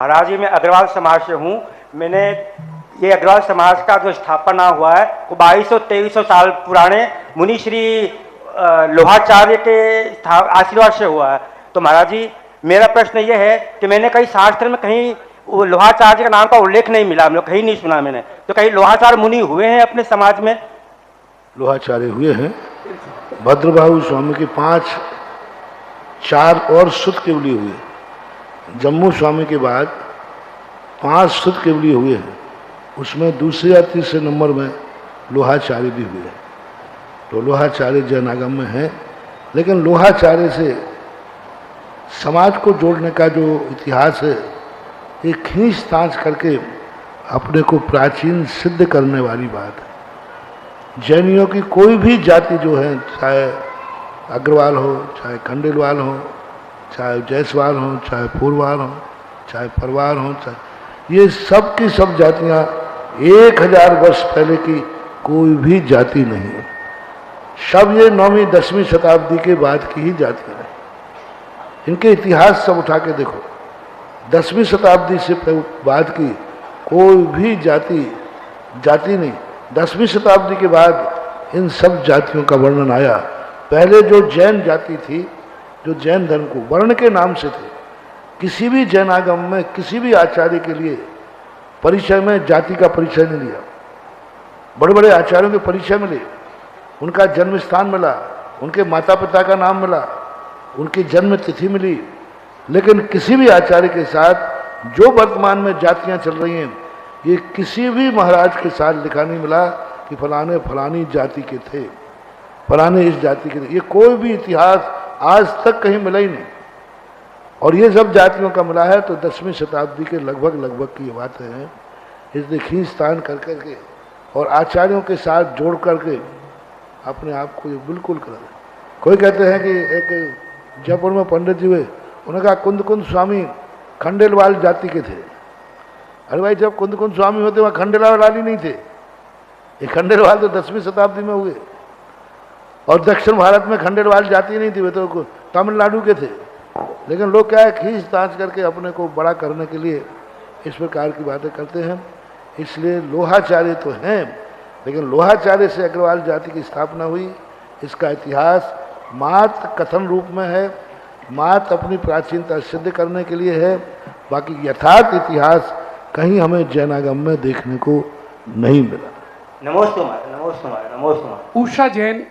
महाराज जी, मैं अग्रवाल समाज से हूँ। मैंने ये अग्रवाल समाज का जो स्थापना हुआ है वो 2200-2300 साल पुराने मुनि श्री लोहाचार्य के आशीर्वाद से हुआ है। तो महाराज जी, मेरा प्रश्न ये है कि मैंने कहीं शास्त्र में कहीं वो लोहाचार्य का नाम का उल्लेख नहीं मिला, मतलब कहीं नहीं सुना मैंने। तो कहीं लोहाचार्य मुनि हुए हैं अपने समाज में? लोहाचार्य हुए हैं। भद्रबाहु स्वामी के 4 और सुत केवली हुए। जम्मू स्वामी के बाद 5 सुत केवली हुए हैं। उसमें दूसरे या तीसरे नंबर में लोहाचार्य भी हुए हैं। तो लोहाचार्य जैनागम में है, लेकिन लोहाचार्य से समाज को जोड़ने का जो इतिहास है, एक खींच तांच करके अपने को प्राचीन सिद्ध करने वाली बात है। जैनियों की कोई भी जाति जो है, चाहे अग्रवाल हो, चाहे खंडेलवाल हो, चाहे जायसवाल हो, चाहे फूलवाल हो, चाहे परवार हो, चाहे ये सब की सब जातियाँ 1000 वर्ष पहले की कोई भी जाति नहीं है। सब ये 9वीं 10वीं शताब्दी के बाद की ही जातियाँ हैं। इनके इतिहास सब उठा के देखो, 10वीं शताब्दी से बाद की कोई भी जाति नहीं। 10वीं शताब्दी के बाद इन सब जातियों का वर्णन आया। पहले जो जैन जाति थी, जो जैन धर्म को वर्ण के नाम से थे, किसी भी जैनागम में किसी भी आचार्य के लिए परिचय में जाति का परिचय नहीं लिया। बड़े बड़े आचार्यों के परिचय मिले, उनका जन्म स्थान मिला, उनके माता पिता का नाम मिला, उनकी जन्म तिथि मिली, लेकिन किसी भी आचार्य के साथ जो वर्तमान में जातियां चल रही हैं, ये किसी भी महाराज के साथ लिखा नहीं मिला कि फलाने फलानी जाति के थे, फलाने इस जाति के थे। ये कोई भी इतिहास आज तक कहीं मिला ही नहीं। और ये सब जातियों का मिला है तो 10वीं शताब्दी के लगभग की ये बात है। इसलिए खींचतान कर करके और आचार्यों के साथ जोड़ करके अपने आप को ये बिल्कुल कर। कोई कहते हैं कि एक जयपुर में पंडित जी हुए, उन्होंने कहा कुंद स्वामी खंडेलवाल जाति के थे। अरे भाई, जब कुंद स्वामी होते वहाँ खंडेलवाल ही नहीं थे। ये खंडेलवाल तो 10वीं शताब्दी में हुए। और दक्षिण भारत में खंडेलवाल जाति नहीं थी, वे तो तमिलनाडु के थे। लेकिन लोग क्या है, खींच तांच करके अपने को बड़ा करने के लिए इस प्रकार की बातें करते हैं। इसलिए लोहाचार्य तो हैं, लेकिन लोहाचार्य से अग्रवाल जाति की स्थापना हुई, इसका इतिहास मात्र कथन रूप में है, मात्र अपनी प्राचीनता सिद्ध करने के लिए है। बाकी यथार्थ इतिहास कहीं हमें जैनागम में देखने को नहीं मिला। नमोस्तु महाराज, नमोस्तु महाराज, नमोस्तु महाराज। उषा जैन